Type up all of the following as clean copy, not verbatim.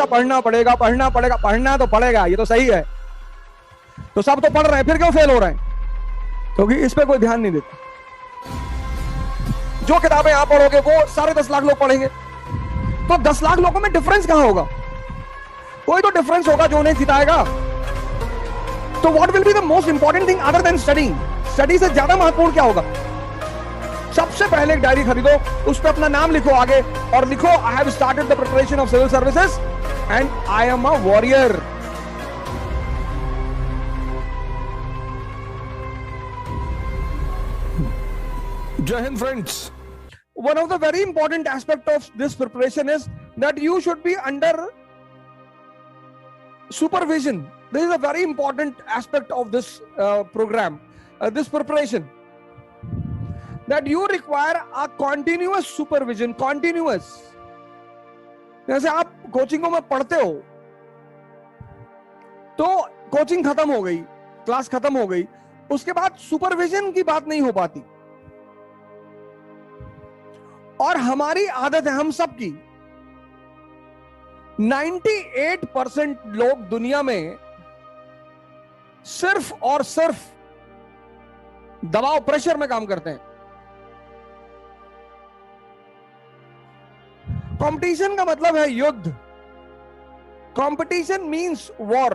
पढ़ना पड़ेगा, पढ़ना पड़ेगा, पढ़ना तो पड़ेगा, ये तो सही है। तो सब तो पढ़ रहे हैं, फिर क्यों फेल हो रहे हैं? क्योंकि इस पे कोई ध्यान नहीं देता। जो किताबें आप पढ़ोगे वो सारे 10 लाख लोग पढ़ेंगे, तो 10 लाख लोगों में डिफरेंस कहां होगा? कोई तो डिफरेंस होगा जो उन्हें जिताएगा। तो what will be the most important thing other than studying? Study से ज्यादा महत्वपूर्ण क्या होगा? सबसे पहले एक डायरी खरीदो, उस पर अपना नाम लिखो आगे और लिखो I have started the preparation of civil services and I am a warrior. Jai Hind, friends. One of the very important aspect of this preparation is that you should be under supervision. This is a very important aspect of this program, this preparation. That you require a continuous supervision, continuous. जैसे आप कोचिंगों में पढ़ते हो, तो coaching खत्म हो गई, class खत्म हो गई, उसके बाद सुपरविजन की बात नहीं हो पाती। और हमारी आदत है, हम सब की, 98% लोग दुनिया में सिर्फ और सिर्फ दबाव, प्रेशर में काम करते हैं। कंपटीशन का मतलब है युद्ध। Competition means war.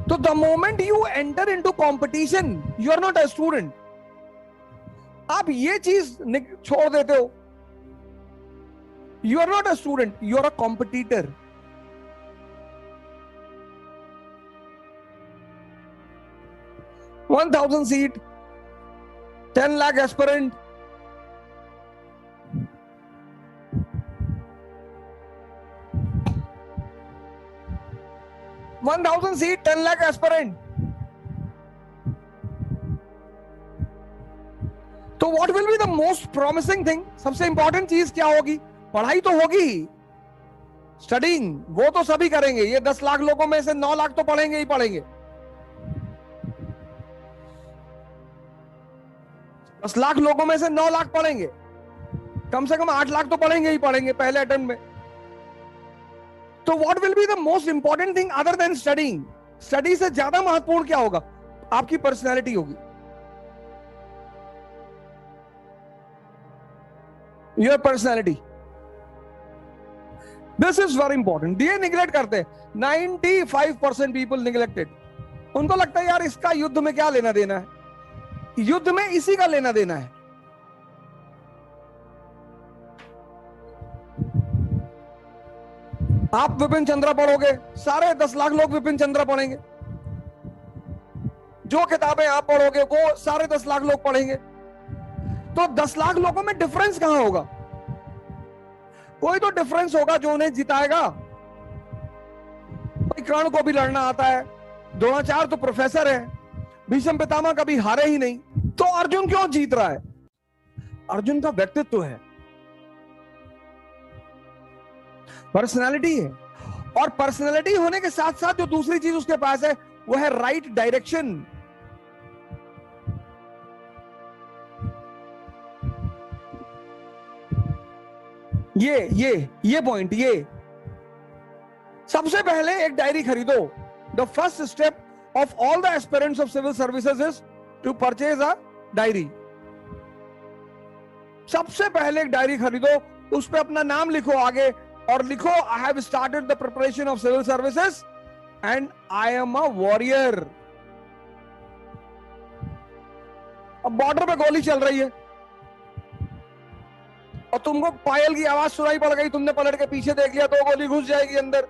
तो the moment you enter into competition, you are not a student. आप ये चीज छोड़ देते हो, you are not a student, you are a competitor. One 1000 seat, 10 lakh aspirant, one 1000 seat, 10 lakh aspirant. तो what will be the most promising thing? सबसे important चीज क्या होगी? पढ़ाई तो होगी, स्टडिंग वो तो सभी करेंगे। ये 10 लाख लोगों में से 9 लाख तो पढ़ेंगे ही पढ़ेंगे। 10 लाख लोगों में से 9 लाख पढ़ेंगे, कम से कम 8 लाख तो पढ़ेंगे ही पढ़ेंगे पहले अटेम्प्ट में। तो what will be the most important thing other than studying? Study से ज्यादा महत्वपूर्ण क्या होगा? आपकी पर्सनैलिटी होगी, your personality. This is very important. ये निगलेक्ट करते हैं, 95% पीपल निगलेक्टेड। उनको लगता है यार इसका युद्ध में क्या लेना देना है, युद्ध में इसी का लेना देना है। आप विपिन चंद्रा पढ़ोगे, सारे 10 लाख लोग विपिन चंद्रा पढ़ेंगे। जो किताबें आप पढ़ोगे वो सारे 10 लाख लोग पढ़ेंगे। तो 10 लाख लोगों में डिफरेंस कहां होगा? कोई तो डिफरेंस होगा जो उन्हें जिताएगा। कर्ण को भी लड़ना आता है, द्रोणाचार्य तो प्रोफेसर है, भीष्म पितामह कभी हारे ही नहीं। तो अर्जुन क्यों जीत रहा है? अर्जुन का व्यक्तित्व है, पर्सनालिटी है। और पर्सनालिटी होने के साथ साथ जो दूसरी चीज उसके पास है वो है राइट डायरेक्शन। ये पॉइंट, ये सबसे पहले एक डायरी खरीदो। The first step of all the aspirants of civil services is to purchase a diary. सबसे पहले एक डायरी खरीदो, उस पे अपना नाम लिखो आगे और लिखो I have started the preparation of civil services and I am a warrior. अब बॉर्डर पे गोली चल रही है और तुमको पायल की आवाज सुनाई पड़ गई, तुमने पलट के पीछे देख लिया तो गोली घुस जाएगी अंदर।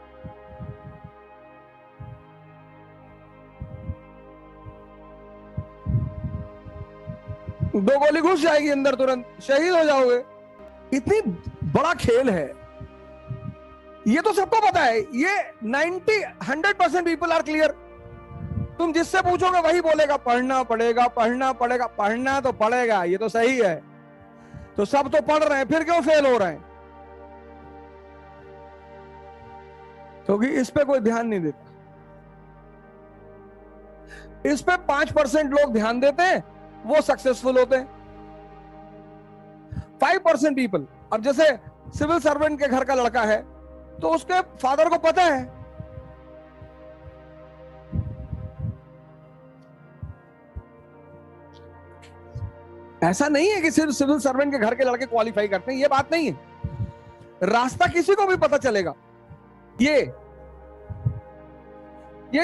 दो गोली घुस जाएगी अंदर, तुरंत शहीद हो जाओगे। इतनी बड़ा खेल है, ये तो सबको पता है। ये 100% पीपल आर क्लियर। तुम जिससे पूछोगे वही बोलेगा पढ़ना पड़ेगा, पढ़ना पड़ेगा, पढ़ना तो पड़ेगा, ये तो सही है। तो सब तो पढ़ रहे हैं, फिर क्यों फेल हो रहे हैं? क्योंकि इस पे कोई ध्यान नहीं देता। इस पे 5% लोग ध्यान देते हैं, वो सक्सेसफुल होते हैं। 5% पीपल, अब जैसे सिविल सर्वेंट के घर का लड़का है तो उसके फादर को पता है, ऐसा नहीं है कि सिर्फ सिविल सर्वेंट के घर के लड़के क्वालिफाई करते हैं, ये बात नहीं है, रास्ता किसी को भी पता चलेगा। ये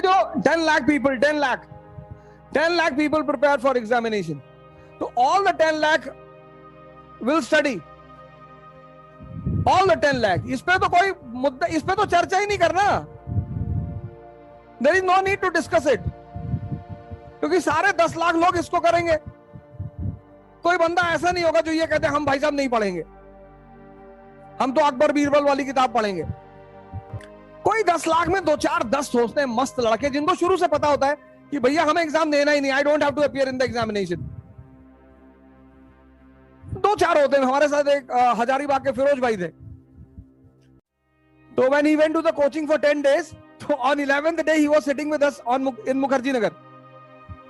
जो 10 lakh people 10 lakh people prepare for examination, तो all the 10 lakh will study, all the 10 lakh. इस पे तो कोई मुद्दा, इस पे तो चर्चा ही नहीं करना, there is no need to discuss it, क्योंकि सारे 10 लाख लोग इसको करेंगे। कोई बंदा ऐसा नहीं होगा जो ये कहते हैं हम भाई साहब नहीं पढ़ेंगे, हम तो अकबर बीरबल वाली किताब पढ़ेंगे। कोई 10 लाख में 2-4-10 सोचते हैं मस्त लड़के, जिनको शुरू से पता होता है कि भैया हमें एग्जाम देना ही नहीं, I don't have to appear in the examination. 2-4 होते हैं। हमारे साथ एक हजारीबाग के फिरोज भाई थे, तो when he went to the coaching for 10 days, तो on 11th day he was sitting with us in Mukherjee Nagar.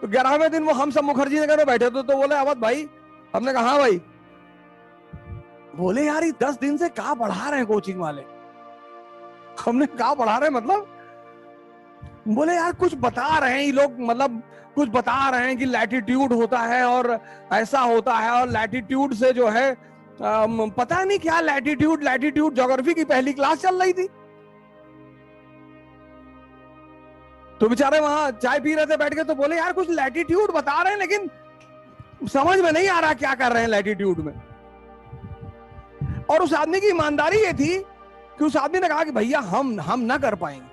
तो 11वें दिन वो हम सब मुखर्जी नगर में बैठे थे, तो बोले अवध भाई, हमने कहा हाँ भाई, बोले यार ये 10 दिन से कहाँ पढ़ा रहे हैं कोचिंग वाले। हमने कहा पढ़ा रहे हैं मतलब, बोले यार कुछ बता रहे हैं ये लोग, मतलब कुछ बता रहे हैं कि लैटिट्यूड होता है और ऐसा होता है, और लैटिट्यूड से जो है पता नहीं क्या, लैटिट्यूड ज्योग्राफी की पहली क्लास चल रही थी। तो बेचारे वहां चाय पी रहे थे बैठ के, तो बोले यार कुछ लैटिट्यूड बता रहे हैं लेकिन समझ में नहीं आ रहा क्या कर रहे हैं लैटिट्यूड में। और उस आदमी की ईमानदारी ये थी कि उस आदमी ने कहा कि भैया हम ना कर पाएंगे।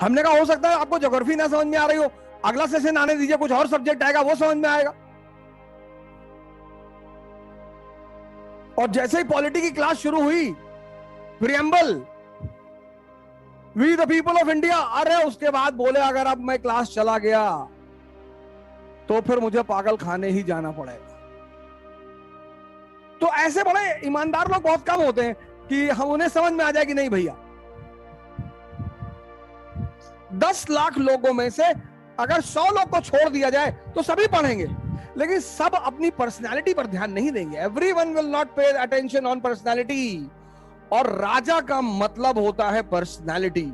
हमने कहा हो सकता है आपको ज्योग्राफी ना समझ में आ रही हो, अगला सेशन आने दीजिए, कुछ और सब्जेक्ट आएगा वो समझ में आएगा। और जैसे ही पॉलिटी की क्लास शुरू हुई, preamble, we the people of India, अरे उसके बाद बोले अगर अब मैं क्लास चला गया तो फिर मुझे पागल खाने ही जाना पड़ेगा। तो ऐसे बड़े ईमानदार लोग बहुत कम होते हैं कि हम उन्हें समझ में आ जाए कि नहीं भैया। 10 लाख लोगों में से अगर 100 लोग को छोड़ दिया जाए तो सभी पढ़ेंगे, लेकिन सब अपनी पर्सनालिटी पर ध्यान नहीं देंगे। Everyone will not pay attention on personality, और राजा का मतलब होता है पर्सनालिटी।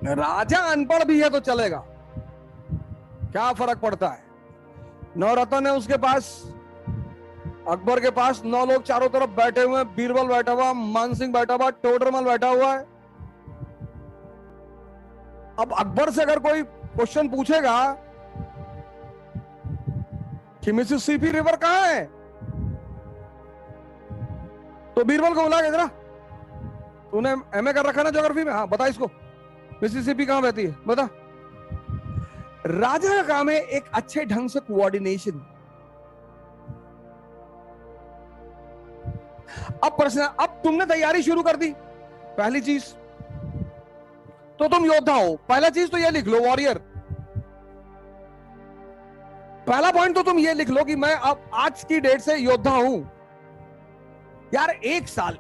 राजा अनपढ़ भी है तो चलेगा, क्या फर्क पड़ता है। नवरत्न है उसके पास, अकबर के पास 9 लोग चारों तरफ बैठे हुए हैं, बीरबल बैठा हुआ, मानसिंह बैठा हुआ, टोडरमल बैठा हुआ है। अब अकबर से अगर कोई क्वेश्चन पूछेगा कि मिसिसिपी रिवर कहां है, तो बीरबल को बुला के, जरा तूने एमए कर रखा ना ज्योग्राफी में, हाँ बता इसको मिसिसिपी कहां बहती है बता। राजा का काम है एक अच्छे ढंग से कोऑर्डिनेशन। अब तुमने तैयारी शुरू कर दी, पहली चीज तो तुम योद्धा हो, पहला चीज तो ये लिख लो वॉरियर। पहला पॉइंट तो तुम ये लिख लो कि मैं अब आज की डेट से योद्धा हूं। यार 1 साल,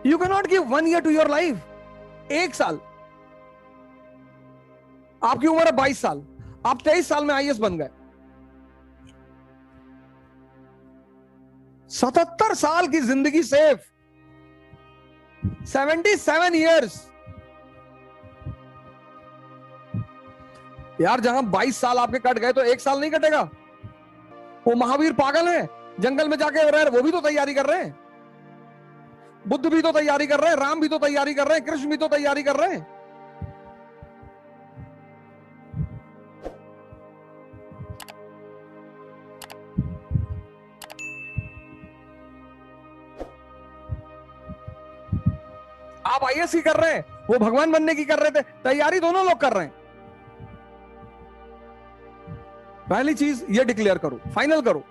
you can not give 1 year to your life. 1 साल, आपकी उम्र है 22 साल, आप 23 साल में आईएएस बन गए, 77 साल की जिंदगी सेफ, 77 इयर्स। यार जहां 22 साल आपके कट गए तो 1 साल नहीं कटेगा। वो महावीर पागल है, जंगल में जाके रह, वो भी तो तैयारी कर रहे हैं, बुद्ध भी तो तैयारी कर रहे हैं, राम भी तो तैयारी कर रहे हैं, कृष्ण भी तो तैयारी कर रहे हैं। आप आईएएस की कर रहे हैं, वो भगवान बनने की कर रहे थे, तैयारी दोनों लोग कर रहे हैं। पहली चीज ये डिक्लेयर करो, फाइनल करो